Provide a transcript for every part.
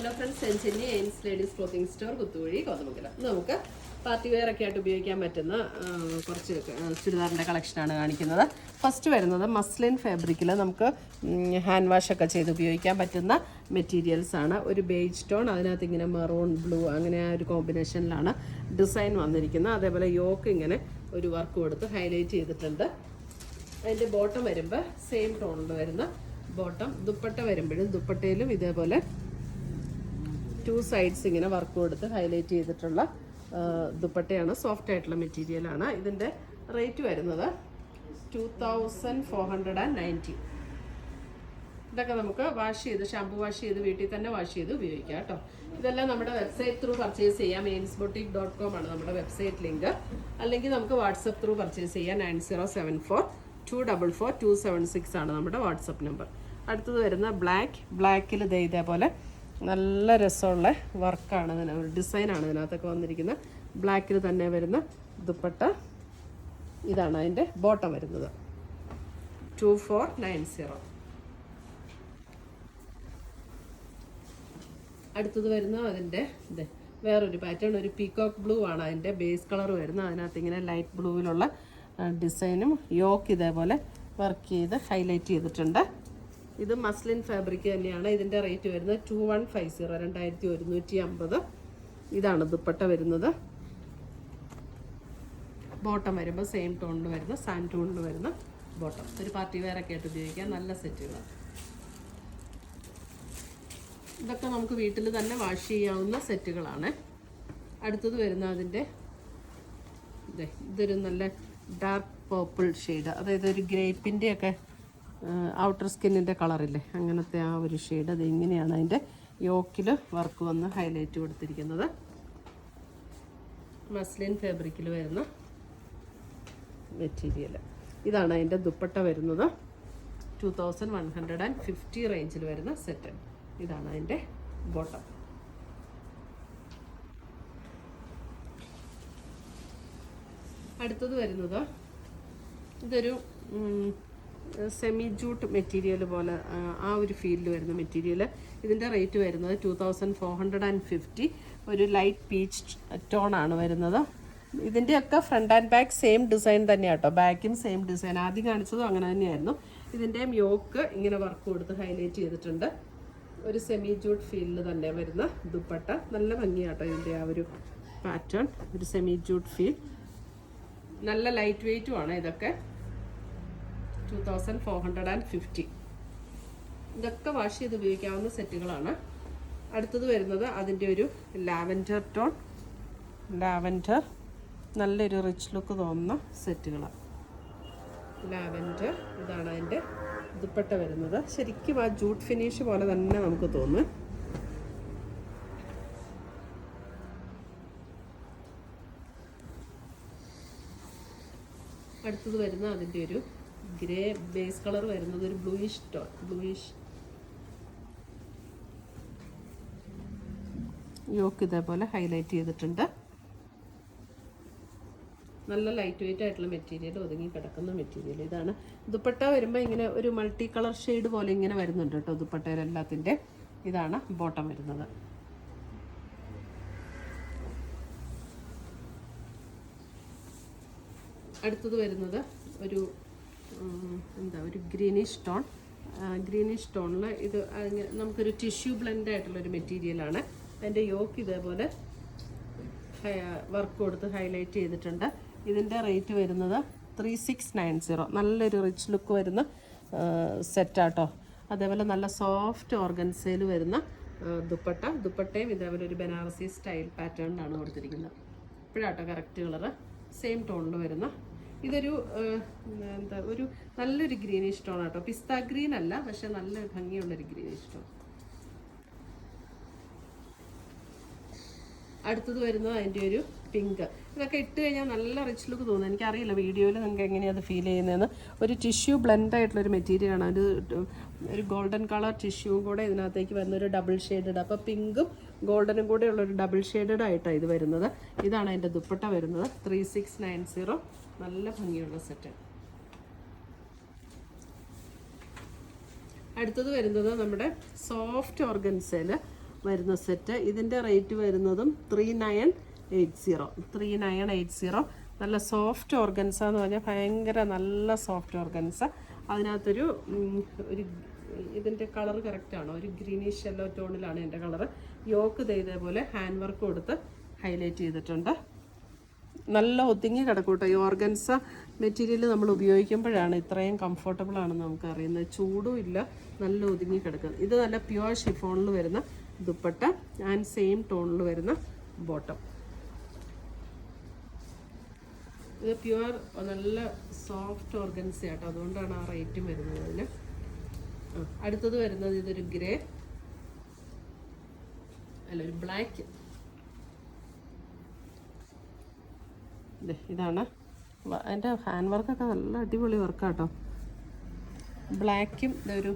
Hello friends, സെഞ്ചന്യ എയിംസ് ladies clothing store Kuthuvazhi Kothamangalam. നമുക്ക് പാർട്ടി വെയർ ഒക്കെ ആയിട്ട് ഉപയോഗിക്കാൻ പറ്റുന്ന കുറച്ച് ചുരിദാറിൻ്റെ കളക്ഷനാണ് കാണിക്കുന്നത്. ഫസ്റ്റ് വരുന്നത് മസ്ലിൻ ഫാബ്രിക്കിൽ നമുക്ക് ഹാൻഡ് വാഷൊക്കെ ചെയ്ത് ഉപയോഗിക്കാൻ പറ്റുന്ന മെറ്റീരിയൽസ് ആണ്. ഒരു ബേജ് ടോൺ, അതിനകത്ത് ഇങ്ങനെ മെറൂൺ ബ്ലൂ അങ്ങനെ ആ ഒരു കോമ്പിനേഷനിലാണ് ഡിസൈൻ വന്നിരിക്കുന്നത്. അതേപോലെ യോക്ക് ഇങ്ങനെ ഒരു വർക്ക് കൊടുത്ത് ഹൈലൈറ്റ് ചെയ്തിട്ടുണ്ട്. അതിൻ്റെ ബോട്ടം വരുമ്പോൾ സെയിം ടോണിൽ വരുന്ന ബോട്ടം. ദുപ്പട്ട വരുമ്പോഴും ദുപ്പട്ടയിലും ഇതേപോലെ 2 സൈഡ്സ് ഇങ്ങനെ വർക്ക് കൊടുത്ത് ഹൈലൈറ്റ് ചെയ്തിട്ടുള്ള ദുപ്പട്ടയാണ്. സോഫ്റ്റ് ആയിട്ടുള്ള മെറ്റീരിയലാണ്. ഇതിൻ്റെ റേറ്റ് വരുന്നത് 2490. ഇതൊക്കെ നമുക്ക് വാഷ് ചെയ്ത് ഷാമ്പു വാഷ് ചെയ്ത് വീട്ടിൽ തന്നെ വാഷ് ചെയ്ത് ഉപയോഗിക്കാം കേട്ടോ. ഇതെല്ലാം നമ്മുടെ വെബ്സൈറ്റ് ത്രൂ പർച്ചേസ് ചെയ്യാം. ainsboutique.com ആണ് നമ്മുടെ വെബ്സൈറ്റ് ലിങ്ക്. അല്ലെങ്കിൽ നമുക്ക് വാട്സപ്പ് ത്രൂ പർച്ചേസ് ചെയ്യാം. 9074244276 ആണ് നമ്മുടെ വാട്സപ്പ് നമ്പർ. അടുത്തത് വരുന്ന ബ്ലാക്കിൽ ഇതേപോലെ നല്ല രസമുള്ള വർക്കാണ്, ഇതിന് ഡിസൈനാണ് ഇതിനകത്തൊക്കെ വന്നിരിക്കുന്നത്. ബ്ലാക്കിൽ തന്നെ വരുന്ന ദുപ്പട്ട. ഇതാണ് അതിൻ്റെ ബോട്ടം വരുന്നത്. 2490. അടുത്തത് വരുന്ന അതിൻ്റെ വേറൊരു പാറ്റേൺ, ഒരു പീകോക്ക് ബ്ലൂ ആണ് അതിൻ്റെ ബേസ് കളർ വരുന്നത്. അതിനകത്ത് ഇങ്ങനെ ലൈറ്റ് ബ്ലൂവിലുള്ള ഡിസൈനും യോക്ക് ഇതേപോലെ വർക്ക് ചെയ്ത് ഹൈലൈറ്റ് ചെയ്തിട്ടുണ്ട്. ഇത് മസ്ലിൻ ഫാബ്രിക് തന്നെയാണ്. ഇതിൻ്റെ റേറ്റ് വരുന്നത് 2150, 2150. ഇതാണ് ദുപ്പട്ട വരുന്നത്. ബോട്ടം വരുമ്പോൾ സെയിം ടോണിൽ വരുന്ന സാൻഡ് ടോണിൽ വരുന്ന ബോട്ടം. ഒരു പാർട്ടി വെയർ ഒക്കെ ആയിട്ട് ഉപയോഗിക്കാൻ നല്ല സെറ്റുകളാണ്. ഇതൊക്കെ നമുക്ക് വീട്ടിൽ തന്നെ വാഷ് ചെയ്യാവുന്ന സെറ്റുകളാണ്. അടുത്തത് വരുന്ന അതിൻ്റെ ഇതൊരു നല്ല ഡാർക്ക് പേർപ്പിൾ ഷെയ്ഡ്, അതായത് ഒരു ഗ്രേപ്പിൻ്റെയൊക്കെ ഔട്ടർ സ്കിന്നിൻ്റെ കളറില്ലേ, അങ്ങനത്തെ ആ ഒരു ഷെയ്ഡ്. അത് ഇങ്ങനെയാണ് അതിൻ്റെ യോക്കിൽ വർക്ക് വന്ന് ഹൈലൈറ്റ് കൊടുത്തിരിക്കുന്നത്. മസ്ലിൻ ഫാബ്രിക്കിൽ വരുന്ന മെറ്റീരിയൽ. ഇതാണ് അതിൻ്റെ ദുപ്പട്ട വരുന്നത്. 2150 റേഞ്ചിൽ വരുന്ന സെറ്റ്. ഇതാണ് അതിൻ്റെ ബോട്ടം. അടുത്തത് വരുന്നത് ഇതൊരു സെമി ജൂട്ട് മെറ്റീരിയൽ പോലെ ആ ഒരു ഫീൽഡിൽ വരുന്ന മെറ്റീരിയൽ. ഇതിൻ്റെ റേറ്റ് വരുന്നത് 2450. ഒരു ലൈറ്റ് പീച്ച് ടോണാണ് വരുന്നത്. ഇതിൻ്റെയൊക്കെ front and back same design തന്നെയാണ് കേട്ടോ. ബാക്കും സെയിം ഡിസൈൻ. ആദ്യം കാണിച്ചതും അങ്ങനെ തന്നെയായിരുന്നു. ഇതിൻ്റെയും യോക്ക് ഇങ്ങനെ വർക്ക് കൊടുത്ത് ഹൈലൈറ്റ് ചെയ്തിട്ടുണ്ട്. ഒരു സെമി ജൂട്ട് ഫീൽഡിൽ തന്നെ വരുന്ന ദുപ്പട്ട. നല്ല ഭംഗിയാട്ടോ ഇതിൻ്റെ ആ ഒരു പാറ്റേൺ. ഒരു സെമി ജൂട്ട് ഫീൽ. നല്ല ലൈറ്റ് വെയ്റ്റും ആണ് ഇതൊക്കെ. 2450. ഇതൊക്കെ വാഷ് ചെയ്ത് ഉപയോഗിക്കാവുന്ന സെറ്റുകളാണ്. അടുത്തത് വരുന്നത് അതിൻ്റെ ഒരു ലാവൻഡർ ടോൺ. ലാവൻഡർ നല്ലൊരു റിച്ച് ലുക്ക് തോന്നുന്ന സെറ്റുകളാണ്. ലാവൻഡർ. ഇതാണ് അതിൻ്റെ ദുപ്പട്ട വരുന്നത്. ശരിക്കും ആ ജൂട്ട് ഫിനിഷ് പോലെ തന്നെ നമുക്ക് തോന്നും. അടുത്തത് വരുന്ന അതിൻ്റെ ഒരു ഗ്രേ ബേസ് കളർ വരുന്നത് ഒരു ബ്ലൂയിഷ് ടോൺ. യോക്ക് ഇതേപോലെ ഹൈലൈറ്റ് ചെയ്തിട്ടുണ്ട്. നല്ല ലൈറ്റ് വെയിറ്റ് ആയിട്ടുള്ള മെറ്റീരിയൽ, ഒതുങ്ങി കിടക്കുന്ന മെറ്റീരിയൽ. ഇതാണ് ദുപ്പട്ട വരുമ്പോൾ ഇങ്ങനെ ഒരു മൾട്ടി കളർ ഷെയ്ഡ് പോലെ ഇങ്ങനെ വരുന്നുണ്ട് കേട്ടോ ദുപ്പട്ടയിലെല്ലാത്തിൻ്റെ. ഇതാണ് ബോട്ടം വരുന്നത്. അടുത്തത് വരുന്നത് ഒരു ഒരു ഗ്രീനിഷ് ടോൺ. ഗ്രീനിഷ് ടോണിൽ ഇത് നമുക്കൊരു ടിഷ്യൂ ബ്ലെൻഡ് ആയിട്ടുള്ളൊരു മെറ്റീരിയലാണ്. അതിൻ്റെ യോക്ക് ഇതേപോലെ വർക്ക് കൊടുത്ത് ഹൈലൈറ്റ് ചെയ്തിട്ടുണ്ട്. ഇതിൻ്റെ റേറ്റ് വരുന്നത് 3690. നല്ലൊരു റിച്ച് ലുക്ക് വരുന്ന സെറ്റാട്ടോ. അതേപോലെ നല്ല സോഫ്റ്റ് ഓർഗൻസയിൽ വരുന്ന ദുപ്പട്ടയും ഇതേപോലെ ഒരു ബനാറസി സ്റ്റൈൽ പാറ്റേണിലാണ് കൊടുത്തിരിക്കുന്നത്. ഇപ്പോഴാട്ടോ കറക്റ്റ് കളറ്. സെയിം ടോണിൽ വരുന്ന ഇതൊരു ഒരു നല്ലൊരു ഗ്രീനിഷ് ടോൺ ആട്ടോ. പിസ്ത ഗ്രീൻ അല്ല, പക്ഷെ നല്ല ഭംഗിയുള്ളൊരു ഗ്രീനിഷ് ടോൺ. അടുത്തത് വരുന്നത് അതിൻ്റെ ഒരു പിങ്ക്. ഇതൊക്കെ ഇട്ട് കഴിഞ്ഞാൽ നല്ല റിച്ച് ലുക്ക് തോന്നുന്നു. എനിക്കറിയില്ല വീഡിയോയിൽ നിങ്ങൾക്ക് എങ്ങനെയാണ് അത് ഫീൽ ചെയ്യുന്നതെന്ന്. ഒരു ടിഷ്യൂ ബ്ലെൻഡ് ആയിട്ടുള്ളൊരു മെറ്റീരിയലാണ്. ഒരു ഗോൾഡൻ കളർ ടിഷ്യൂവും കൂടെ ഇതിനകത്തേക്ക് വരുന്ന ഒരു ഡബിൾ ഷെയ്ഡഡ്. അപ്പോൾ പിങ്കും ഗോൾഡനും കൂടെ ഉള്ളൊരു ഡബിൾ ഷെയ്ഡഡ് ആയിട്ടാണ് ഇത് വരുന്നത്. ഇതാണ് അതിൻ്റെ ദുപ്പട്ട വരുന്നത്. 3690. നല്ല ഭംഗിയുള്ള സെറ്റ്. അടുത്തത് വരുന്നത് നമ്മുടെ സോഫ്റ്റ് ഓർഗൻസയിൽ വരുന്ന സെറ്റ്. ഇതിൻ്റെ റേറ്റ് വരുന്നതും 3980. നല്ല സോഫ്റ്റ് ഓർഗൻസ എന്ന് പറഞ്ഞാൽ ഭയങ്കര നല്ല സോഫ്റ്റ് ഓർഗൻസ. അതിനകത്തൊരു ഇതിൻ്റെ കളർ കറക്റ്റാണോ, ഒരു ഗ്രീനിഷ് യെല്ലോ ടോണിലാണ് എൻ്റെ കളറ്. യോക്ക് ഇതേപോലെ ഹാൻഡ് വർക്ക് കൊടുത്ത് ഹൈലൈറ്റ് ചെയ്തിട്ടുണ്ട്. നല്ല ഒതുങ്ങി കിടക്കൂട്ടോ. ഈ ഓർഗൻസ മെറ്റീരിയൽ നമ്മൾ ഉപയോഗിക്കുമ്പോഴാണ് ഇത്രയും കംഫർട്ടബിൾ ആണെന്ന് നമുക്ക് അറിയുന്നത്. ചൂടും ഇല്ല, നല്ല ഒതുങ്ങി കിടക്കുന്നത്. ഇത് നല്ല പ്യുവർ ഷിഫോണിൽ വരുന്ന ദുപ്പട്ട ആൻഡ് സെയിം ടോണിൽ വരുന്ന ബോട്ടം. ഇത് പ്യുവർ നല്ല സോഫ്റ്റ് ഓർഗൻസ ആട്ടോ, അതുകൊണ്ടാണ് ആ റേറ്റും വരുന്നത് അതിന്. അടുത്തത് വരുന്നത് ഇതൊരു ഗ്രേ അല്ല ഒരു ബ്ലാക്ക്. ഇതാണ് അതിൻ്റെ ഹാൻഡ് വർക്കൊക്കെ നല്ല അടിപൊളി വർക്കാട്ടോ. ബ്ലാക്കും ഇതൊരു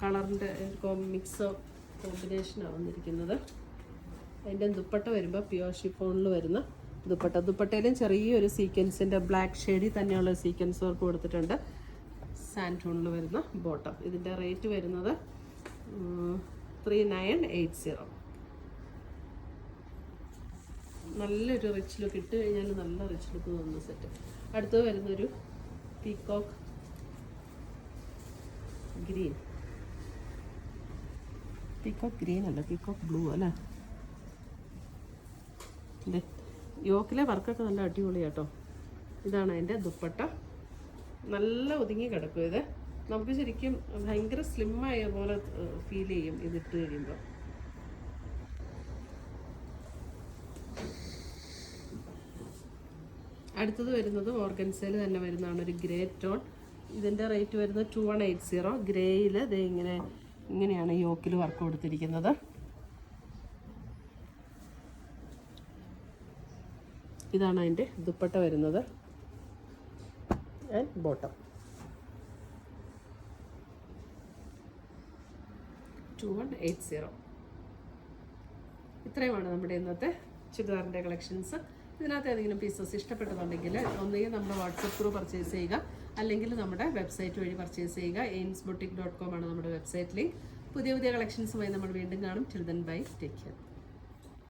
കളറിൻ്റെ കോമ്പിനേഷനാണ് വന്നിരിക്കുന്നത്. അതിൻ്റെ ദുപ്പട്ട വരുമ്പോൾ പ്യുവർ ഷിഫോണിൽ വരുന്ന ദുപ്പട്ടയിലും ചെറിയൊരു സീക്വൻസിൻ്റെ ബ്ലാക്ക് ഷെയ്ഡിൽ തന്നെയുള്ള സീക്വൻസ് വർക്ക് കൊടുത്തിട്ടുണ്ട്. സാൻഡ് ടോണിൽ വരുന്ന ബോട്ടം. ഇതിൻ്റെ റേറ്റ് വരുന്നത് 3980. നല്ലൊരു റിച്ച് ലുക്ക്, ഇട്ട് കഴിഞ്ഞാൽ നല്ല റിച്ച് ലുക്ക് തോന്നുന്ന സെറ്റ്. അടുത്തത് വരുന്നൊരു പീകോക്ക് ഗ്രീൻ അല്ല, പീകോക്ക് ബ്ലൂ അല്ലേ. യോക്കിലെ വർക്കൊക്കെ നല്ല അടിപൊളിയാട്ടോ. ഇതാണ് അതിൻ്റെ ദുപ്പട്ട. നല്ല ഒതുങ്ങി കിടക്കും. ഇത് നമുക്ക് ശരിക്കും ഭയങ്കര സ്ലിമ്മായ പോലെ ഫീൽ ചെയ്യും ഇതിട്ട് കഴിയുമ്പോൾ. അടുത്തത് വരുന്നത് ഓർഗൻസയിൽ തന്നെ വരുന്നതാണ്, ഒരു ഗ്രേ ടോൺ. ഇതിൻ്റെ റേറ്റ് വരുന്നത് 2180. ഗ്രേയിൽ ഇത് ഇങ്ങനെയാണ് യോക്കിൽ വർക്ക് കൊടുത്തിരിക്കുന്നത്. ഇതാണ് അതിൻ്റെ ദുപ്പട്ട വരുന്നത് ആൻഡ് ബോട്ടം. 2180. ഇത്രയുമാണ് നമ്മുടെ ഇന്നത്തെ ചുരിദാറിൻ്റെ കളക്ഷൻസ്. ഇതിനകത്ത് ഏതെങ്കിലും പീസസ് ഇഷ്ടപ്പെട്ടതുണ്ടെങ്കിൽ ഒന്നുകിൽ നമ്മുടെ വാട്സപ്പ് ത്രൂ പർച്ചേസ് ചെയ്യുക, അല്ലെങ്കിൽ നമ്മുടെ വെബ്സൈറ്റ് വഴി പർച്ചേസ് ചെയ്യുക. ainsboutique.com ആണ് നമ്മുടെ വെബ്സൈറ്റ് ലിങ്ക്. പുതിയ കളക്ഷൻസുമായി നമ്മൾ വീണ്ടും കാണും. Till then bye, take care.